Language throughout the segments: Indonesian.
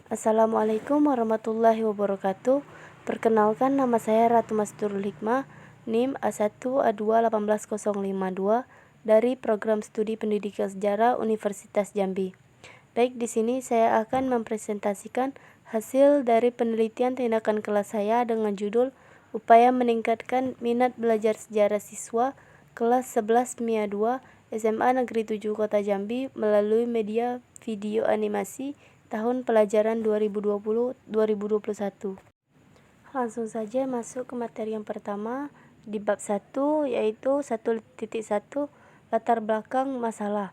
Assalamualaikum warahmatullahi wabarakatuh. Perkenalkan, nama saya Ratu Masturul Hikmah, NIM A1A2 18052 dari Program Studi Pendidikan Sejarah Universitas Jambi. Baik, di sini saya akan mempresentasikan hasil dari penelitian tindakan kelas saya dengan judul Upaya Meningkatkan Minat Belajar Sejarah Siswa Kelas 11 MIA 2 SMA Negeri 7 Kota Jambi melalui media video animasi tahun pelajaran 2020-2021. Langsung saja masuk ke materi yang pertama di bab 1, yaitu 1.1 latar belakang masalah.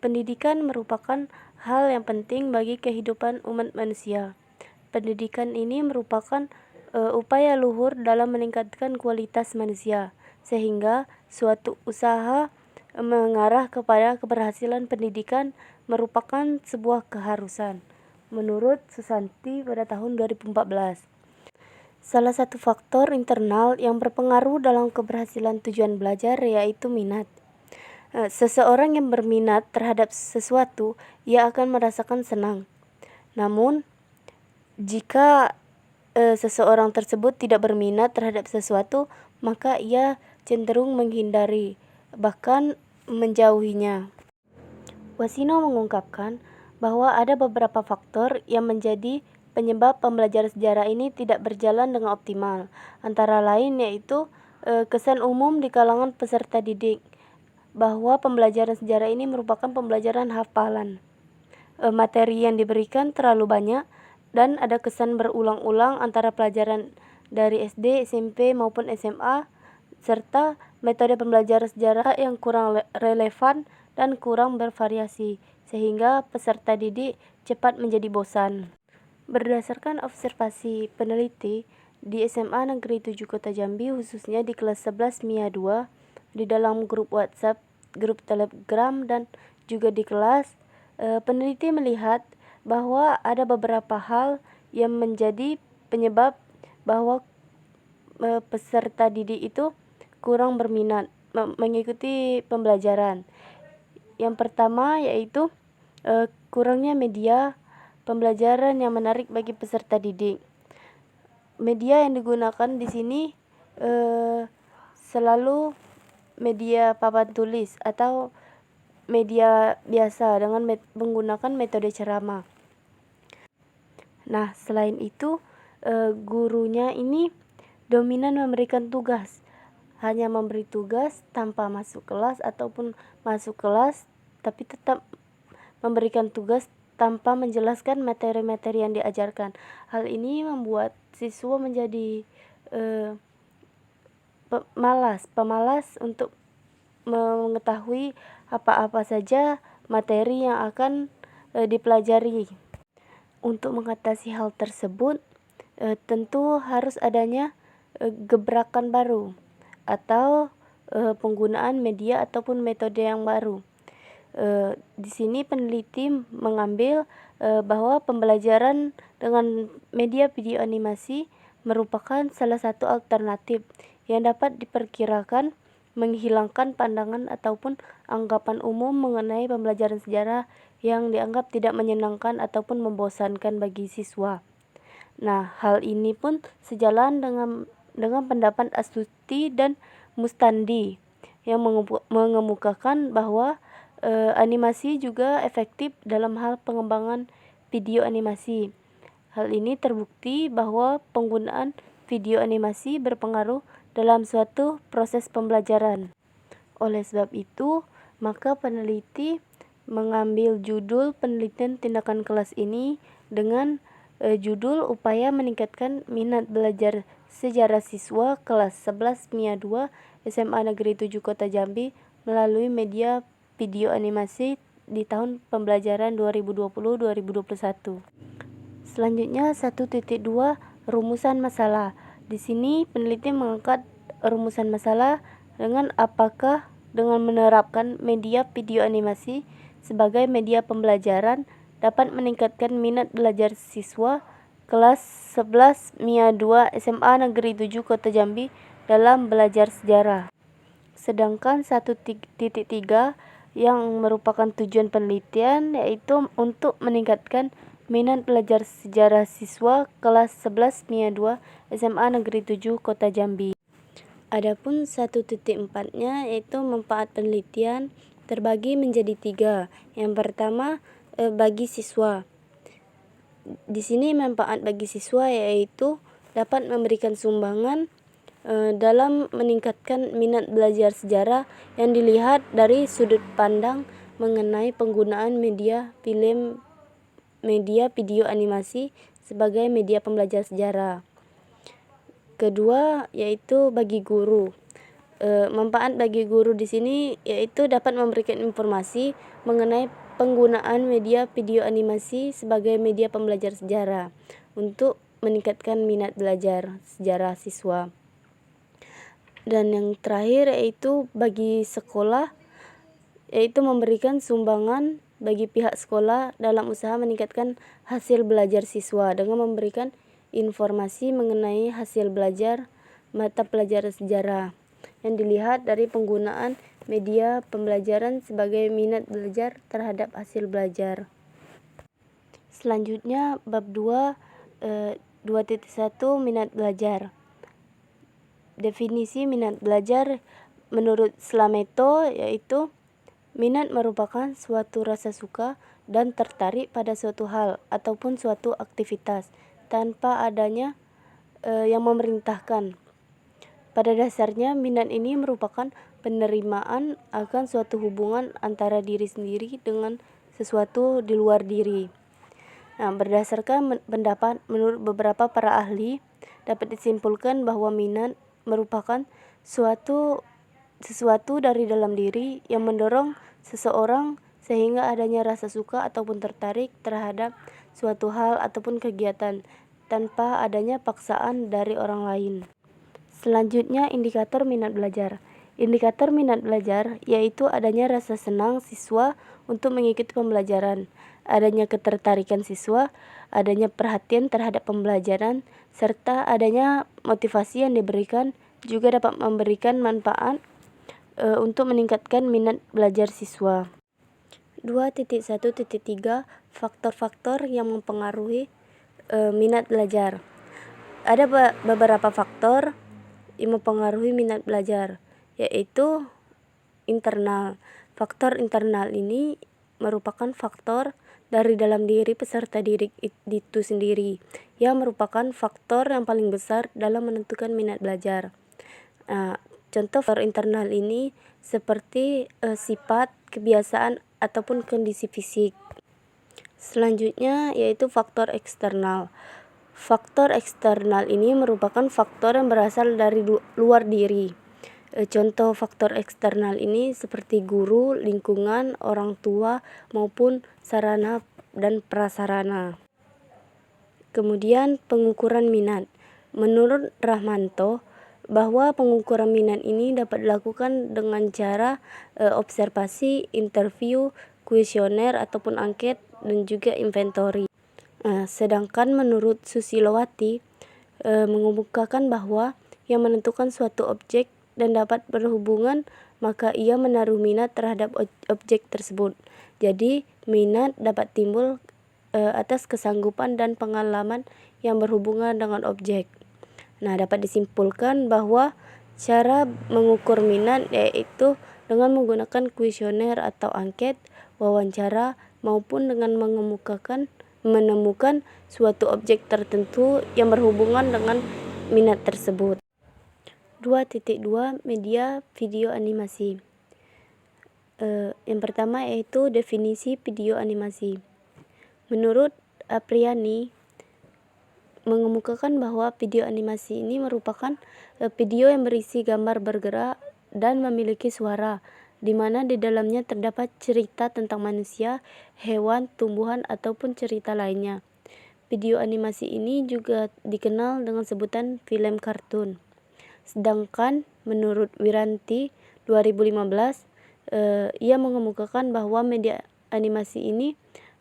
Pendidikan merupakan hal yang penting bagi kehidupan umat manusia. Pendidikan ini merupakan upaya luhur dalam meningkatkan kualitas manusia, sehingga suatu usaha mengarah kepada keberhasilan pendidikan merupakan sebuah keharusan, menurut Susanti pada tahun 2014. Salah satu faktor internal yang berpengaruh dalam keberhasilan tujuan belajar yaitu minat. Seseorang yang berminat terhadap sesuatu, ia akan merasakan senang. Namun, jika seseorang tersebut tidak berminat terhadap sesuatu, maka ia cenderung menghindari, bahkan menjauhinya. Wasino mengungkapkan bahwa ada beberapa faktor yang menjadi penyebab pembelajaran sejarah ini tidak berjalan dengan optimal. Antara lain yaitu kesan umum di kalangan peserta didik bahwa pembelajaran sejarah ini merupakan pembelajaran hafalan. Materi yang diberikan terlalu banyak dan ada kesan berulang-ulang antara pelajaran dari SD, SMP maupun SMA, serta metode pembelajaran sejarah yang kurang relevan dan kurang bervariasi, sehingga peserta didik cepat menjadi bosan. Berdasarkan observasi peneliti di SMA Negeri 7 Kota Jambi, khususnya di kelas 11 MIA 2, di dalam grup WhatsApp, grup Telegram, dan juga di kelas, peneliti melihat bahwa ada beberapa hal yang menjadi penyebab bahwa peserta didik itu kurang berminat mengikuti pembelajaran. Yang pertama yaitu kurangnya media pembelajaran yang menarik bagi peserta didik. Media yang digunakan di sini selalu media papan tulis atau media biasa dengan menggunakan metode ceramah. Nah, selain itu gurunya ini dominan memberikan tugas, hanya memberi tugas tanpa masuk kelas ataupun masuk kelas tapi tetap memberikan tugas tanpa menjelaskan materi-materi yang diajarkan. Hal ini membuat siswa menjadi pemalas untuk mengetahui apa-apa saja materi yang akan dipelajari. Untuk mengatasi hal tersebut, tentu harus adanya gebrakan baru atau penggunaan media ataupun metode yang baru. Di sini peneliti mengambil bahwa pembelajaran dengan media video animasi merupakan salah satu alternatif yang dapat diperkirakan menghilangkan pandangan ataupun anggapan umum mengenai pembelajaran sejarah yang dianggap tidak menyenangkan ataupun membosankan bagi siswa. Nah, hal ini pun sejalan dengan pendapat Astuti dan Mustandi yang mengemukakan bahwa animasi juga efektif dalam hal pengembangan video animasi. Hal ini terbukti bahwa penggunaan video animasi berpengaruh dalam suatu proses pembelajaran. Oleh sebab itu, maka peneliti mengambil judul penelitian tindakan kelas ini dengan judul Upaya Meningkatkan Minat Belajar Sejarah Siswa Kelas 11 MIA 2 SMA Negeri 7 Kota Jambi melalui media video animasi di tahun pembelajaran 2020-2021. Selanjutnya 1.2 rumusan masalah. Di sini peneliti mengangkat rumusan masalah dengan apakah dengan menerapkan media video animasi sebagai media pembelajaran dapat meningkatkan minat belajar siswa kelas 11 MIA 2 SMA Negeri 7 Kota Jambi dalam belajar sejarah. Sedangkan 1.3 yang merupakan tujuan penelitian yaitu untuk meningkatkan Minat belajar sejarah siswa kelas 11 MIA 2 SMA Negeri 7 Kota Jambi. Adapun 1.4-nya yaitu manfaat penelitian terbagi menjadi 3. Yang pertama bagi siswa. Di sini manfaat bagi siswa yaitu dapat memberikan sumbangan dalam meningkatkan minat belajar sejarah yang dilihat dari sudut pandang mengenai penggunaan media video animasi sebagai media pembelajar sejarah. Kedua yaitu bagi guru. Manfaat bagi guru di sini yaitu dapat memberikan informasi mengenai penggunaan media video animasi sebagai media pembelajar sejarah untuk meningkatkan minat belajar sejarah siswa. Dan yang terakhir yaitu bagi sekolah, yaitu memberikan sumbangan bagi pihak sekolah dalam usaha meningkatkan hasil belajar siswa dengan memberikan informasi mengenai hasil belajar mata pelajaran sejarah yang dilihat dari penggunaan media pembelajaran sebagai minat belajar terhadap hasil belajar. Selanjutnya bab 2 2.1 minat belajar. Definisi minat belajar menurut Slameto yaitu minat merupakan suatu rasa suka dan tertarik pada suatu hal ataupun suatu aktivitas tanpa adanya yang memerintahkan. Pada dasarnya, minat ini merupakan penerimaan akan suatu hubungan antara diri sendiri dengan sesuatu di luar diri. Nah, berdasarkan pendapat menurut beberapa para ahli, dapat disimpulkan bahwa minat merupakan sesuatu dari dalam diri yang mendorong seseorang sehingga adanya rasa suka ataupun tertarik terhadap suatu hal ataupun kegiatan tanpa adanya paksaan dari orang lain. Selanjutnya indikator minat belajar. Indikator minat belajar yaitu adanya rasa senang siswa untuk mengikuti pembelajaran, adanya ketertarikan siswa, adanya perhatian terhadap pembelajaran, serta adanya motivasi yang diberikan juga dapat memberikan manfaat untuk meningkatkan minat belajar siswa. 2.1.3 Faktor-faktor yang mempengaruhi minat belajar. Ada beberapa faktor yang mempengaruhi minat belajar, yaitu internal. Faktor internal ini merupakan faktor dari dalam diri peserta didik itu sendiri, yang merupakan faktor yang paling besar dalam menentukan minat belajar. Contoh faktor internal ini seperti sifat, kebiasaan, ataupun kondisi fisik. Selanjutnya yaitu faktor eksternal. Faktor eksternal ini merupakan faktor yang berasal dari luar diri. Contoh faktor eksternal ini seperti guru, lingkungan, orang tua, maupun sarana dan prasarana. Kemudian pengukuran minat. Menurut Rahmanto, bahwa pengukuran minat ini dapat dilakukan dengan cara observasi, interview, kuesioner ataupun angket, dan juga inventory. Sedangkan menurut Susilowati mengemukakan bahwa yang menentukan suatu objek dan dapat berhubungan maka ia menaruh minat terhadap objek tersebut. Jadi minat dapat timbul atas kesanggupan dan pengalaman yang berhubungan dengan objek. Nah, dapat disimpulkan bahwa cara mengukur minat yaitu dengan menggunakan kuesioner atau angket, wawancara, maupun dengan menemukan suatu objek tertentu yang berhubungan dengan minat tersebut. 2.2 Media video animasi. Yang pertama yaitu definisi video animasi. Menurut Apriani mengemukakan bahwa video animasi ini merupakan video yang berisi gambar bergerak dan memiliki suara, di mana di dalamnya terdapat cerita tentang manusia, hewan, tumbuhan, ataupun cerita lainnya. Video animasi ini juga dikenal dengan sebutan film kartun. Sedangkan menurut Wiranti 2015, ia mengemukakan bahwa media animasi ini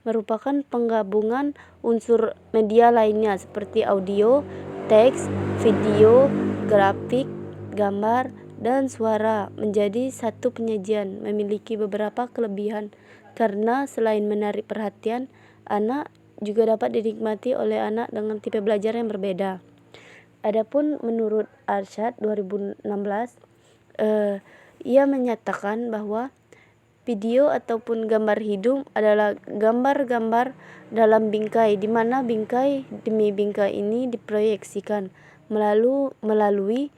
merupakan penggabungan unsur media lainnya seperti audio, teks, video, grafik, gambar, dan suara menjadi satu penyajian. Memiliki beberapa kelebihan karena selain menarik perhatian anak, juga dapat dinikmati oleh anak dengan tipe belajar yang berbeda. Adapun menurut Arsyad 2016, ia menyatakan bahwa video ataupun gambar hidup adalah gambar-gambar dalam bingkai, di mana bingkai demi bingkai ini diproyeksikan melalui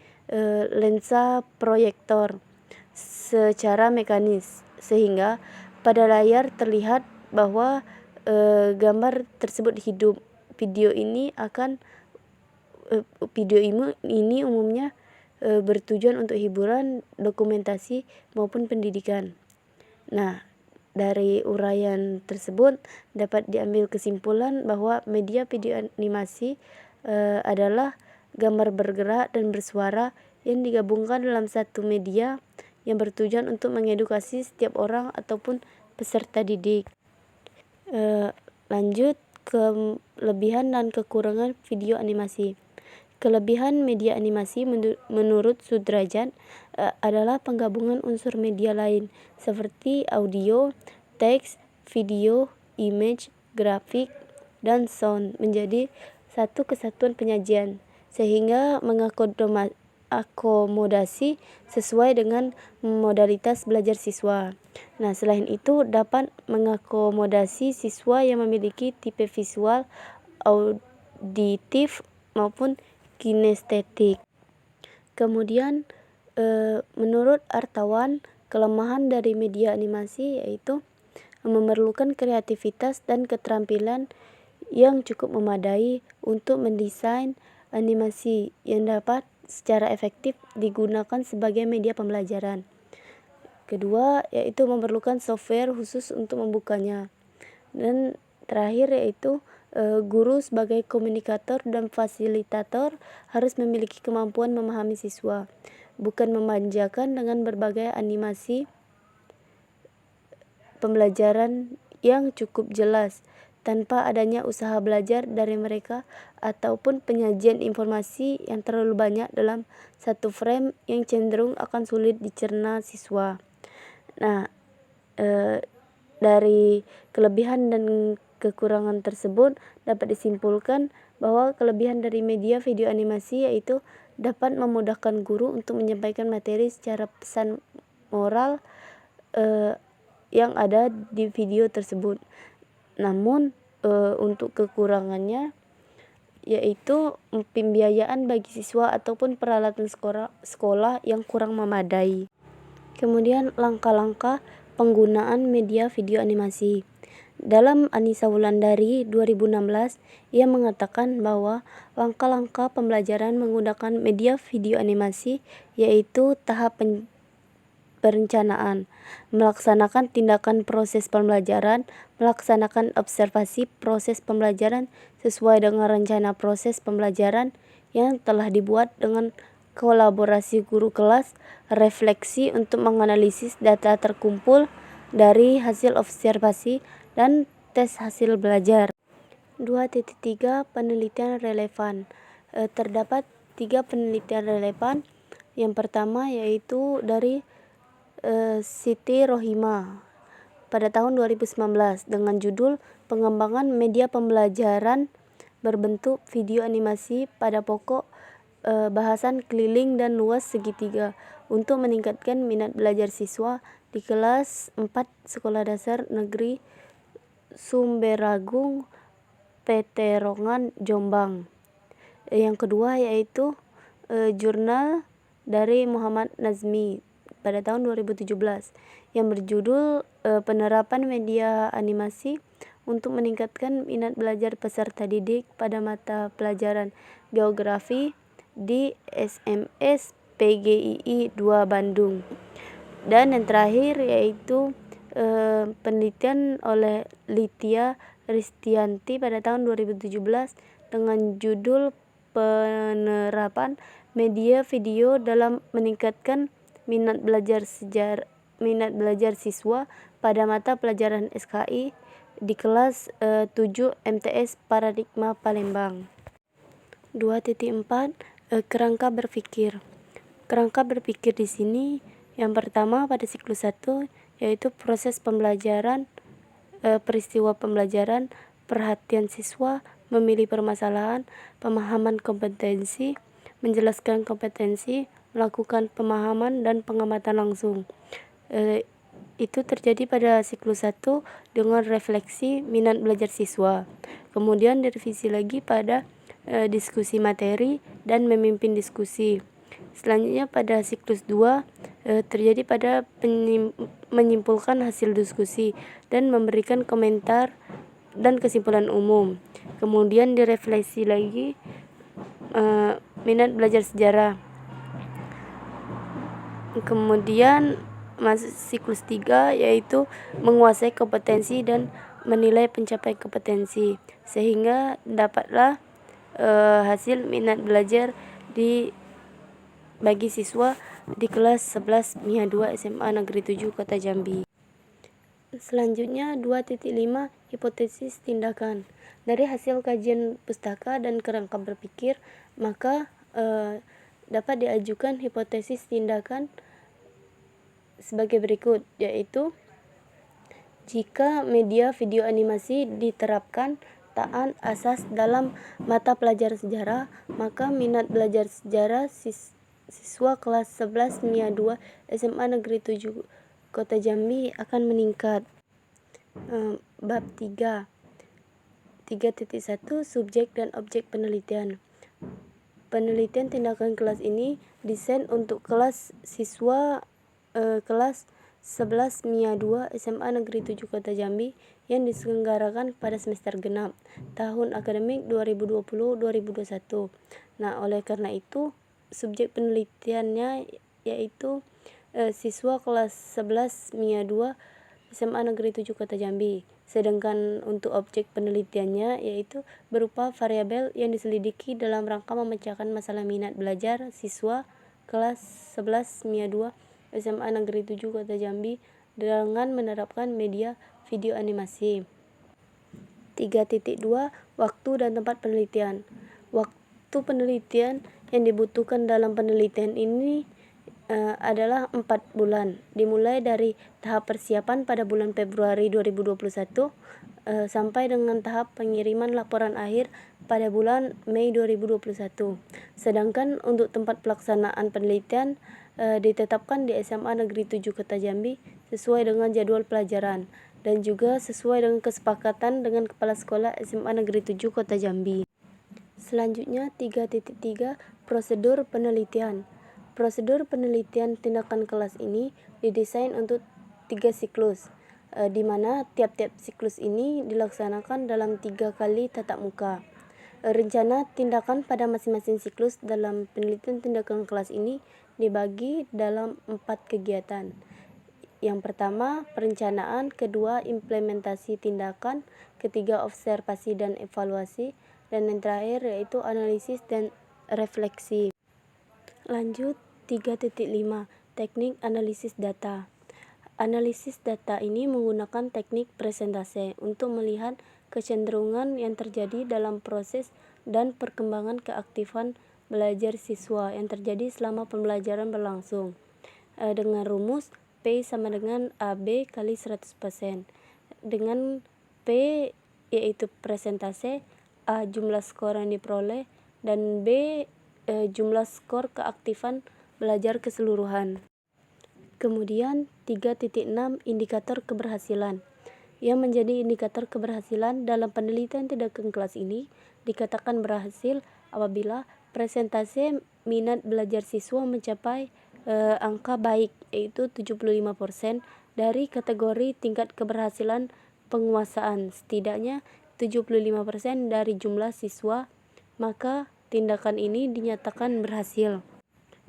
lensa proyektor secara mekanis, sehingga pada layar terlihat bahwa gambar tersebut hidup. Video ini umumnya bertujuan untuk hiburan, dokumentasi maupun pendidikan. Nah, dari uraian tersebut dapat diambil kesimpulan bahwa media video animasi adalah gambar bergerak dan bersuara yang digabungkan dalam satu media yang bertujuan untuk mengedukasi setiap orang ataupun peserta didik. Lanjut ke kelebihan dan kekurangan video animasi. Kelebihan media animasi menurut Sudrajat adalah penggabungan unsur media lain seperti audio, teks, video, image, grafik, dan sound menjadi satu kesatuan penyajian, sehingga mengakomodasi sesuai dengan modalitas belajar siswa. Nah, selain itu dapat mengakomodasi siswa yang memiliki tipe visual, auditif, maupun kinestetik. Kemudian menurut Artawan, kelemahan dari media animasi yaitu memerlukan kreativitas dan keterampilan yang cukup memadai untuk mendesain animasi yang dapat secara efektif digunakan sebagai media pembelajaran. Kedua, yaitu memerlukan software khusus untuk membukanya. Dan terakhir yaitu guru sebagai komunikator dan fasilitator harus memiliki kemampuan memahami siswa, bukan memanjakan dengan berbagai animasi pembelajaran yang cukup jelas tanpa adanya usaha belajar dari mereka ataupun penyajian informasi yang terlalu banyak dalam satu frame yang cenderung akan sulit dicerna siswa. Nah, dari kelebihan dan kekurangan tersebut dapat disimpulkan bahwa kelebihan dari media video animasi yaitu dapat memudahkan guru untuk menyampaikan materi secara pesan moral yang ada di video tersebut. Namun untuk kekurangannya yaitu pembiayaan bagi siswa ataupun peralatan sekolah yang kurang memadai. Kemudian langkah-langkah penggunaan media video animasi. Dalam Anissa Wulandari 2016, ia mengatakan bahwa langkah-langkah pembelajaran menggunakan media video animasi yaitu tahap perencanaan, melaksanakan tindakan proses pembelajaran, melaksanakan observasi proses pembelajaran sesuai dengan rencana proses pembelajaran yang telah dibuat dengan kolaborasi guru kelas, refleksi untuk menganalisis data terkumpul dari hasil observasi, dan tes hasil belajar. 2.3 Penelitian relevan. Terdapat 3 penelitian relevan. Yang pertama yaitu dari Siti Rohimah pada tahun 2019 dengan judul Pengembangan Media Pembelajaran Berbentuk Video Animasi pada Pokok Bahasan Keliling dan Luas Segitiga untuk meningkatkan minat belajar siswa di kelas 4 Sekolah Dasar Negeri Sumberagung, Peterongan, Jombang. Yang kedua yaitu jurnal dari Muhammad Nazmi pada tahun 2017 yang berjudul Penerapan Media Animasi untuk meningkatkan minat belajar peserta didik pada mata pelajaran Geografi di SMS PGII 2 Bandung. Dan yang terakhir yaitu penelitian oleh Litya Ristianti pada tahun 2017 dengan judul Penerapan Media Video dalam Meningkatkan minat belajar siswa pada mata pelajaran SKI di kelas 7 MTS Paradigma Palembang. 2.4 Kerangka berpikir. Kerangka berpikir di sini yang pertama pada siklus 1 yaitu proses pembelajaran, peristiwa pembelajaran, perhatian siswa, memilih permasalahan, pemahaman kompetensi, menjelaskan kompetensi, melakukan pemahaman dan pengamatan langsung. Itu terjadi pada siklus 1 dengan refleksi minat belajar siswa. Kemudian direvisi lagi pada diskusi materi dan memimpin diskusi. Selanjutnya pada siklus 2 terjadi pada menyimpulkan hasil diskusi dan memberikan komentar dan kesimpulan umum. Kemudian direfleksi lagi minat belajar sejarah. Kemudian masuk siklus 3 yaitu menguasai kompetensi dan menilai pencapaian kompetensi, sehingga dapatlah hasil minat belajar bagi siswa di kelas 11 MIA 2 SMA Negeri 7 Kota Jambi. Selanjutnya 2.5 hipotesis tindakan. Dari hasil kajian pustaka dan kerangka berpikir, maka dapat diajukan hipotesis tindakan sebagai berikut, yaitu jika media video animasi diterapkan taat asas dalam mata pelajaran sejarah, maka minat belajar sejarah siswa kelas 11 MIA 2 SMA Negeri 7 Kota Jambi akan meningkat. Bab 3 3.1 Subjek dan objek penelitian. Penelitian tindakan kelas ini desain untuk kelas siswa kelas 11 MIA 2 SMA Negeri 7 Kota Jambi yang diselenggarakan pada semester genap tahun akademik 2020-2021. Nah, oleh karena itu subjek penelitiannya yaitu siswa kelas 11 MIA 2 SMA Negeri 7 Kota Jambi. Sedangkan untuk objek penelitiannya yaitu berupa variabel yang diselidiki dalam rangka memecahkan masalah minat belajar siswa kelas 11 MIA 2 SMA Negeri 7 Kota Jambi dengan menerapkan media video animasi. 3.2 Waktu dan tempat penelitian. Waktu penelitian yang dibutuhkan dalam penelitian ini adalah 4 bulan, dimulai dari tahap persiapan pada bulan Februari 2021 sampai dengan tahap pengiriman laporan akhir pada bulan Mei 2021. Sedangkan untuk tempat pelaksanaan penelitian ditetapkan di SMA Negeri 7 Kota Jambi sesuai dengan jadwal pelajaran dan juga sesuai dengan kesepakatan dengan Kepala Sekolah SMA Negeri 7 Kota Jambi. Selanjutnya 3.3 Prosedur penelitian. Prosedur penelitian tindakan kelas ini didesain untuk 3 siklus, di mana tiap-tiap siklus ini dilaksanakan dalam 3 kali tatap muka. Rencana tindakan pada masing-masing siklus dalam penelitian tindakan kelas ini dibagi dalam 4 kegiatan. Yang pertama, perencanaan, kedua, implementasi tindakan, ketiga, observasi dan evaluasi, dan yang terakhir yaitu analisis dan refleksi. Lanjut 3.5 Teknik analisis data. Analisis data ini menggunakan teknik presentase untuk melihat kecenderungan yang terjadi dalam proses dan perkembangan keaktifan belajar siswa yang terjadi selama pembelajaran berlangsung. Dengan rumus P sama dengan AB kali 100%. Dengan P yaitu presentase, A jumlah skor yang diperoleh, dan B jumlah skor keaktifan belajar keseluruhan. Kemudian 3.6 Indikator keberhasilan. Yang menjadi indikator keberhasilan dalam penelitian tindakan kelas ini dikatakan berhasil apabila presentase minat belajar siswa mencapai angka baik, yaitu 75% dari kategori tingkat keberhasilan penguasaan, setidaknya 75% dari jumlah siswa, maka tindakan ini dinyatakan berhasil.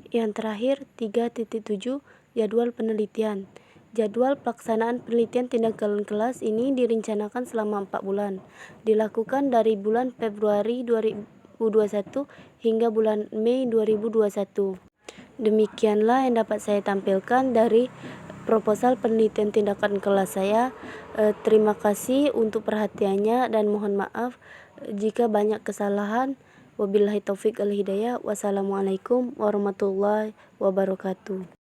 Yang terakhir 3.7 Jadwal penelitian. Jadwal pelaksanaan penelitian tindakan kelas ini direncanakan selama 4 bulan. Dilakukan dari bulan Februari 2021 hingga bulan Mei 2021. Demikianlah yang dapat saya tampilkan dari proposal penelitian tindakan kelas saya. Terima kasih untuk perhatiannya dan mohon maaf jika banyak kesalahan. Wabillahi taufik wal hidayah. Wassalamualaikum warahmatullahi wabarakatuh.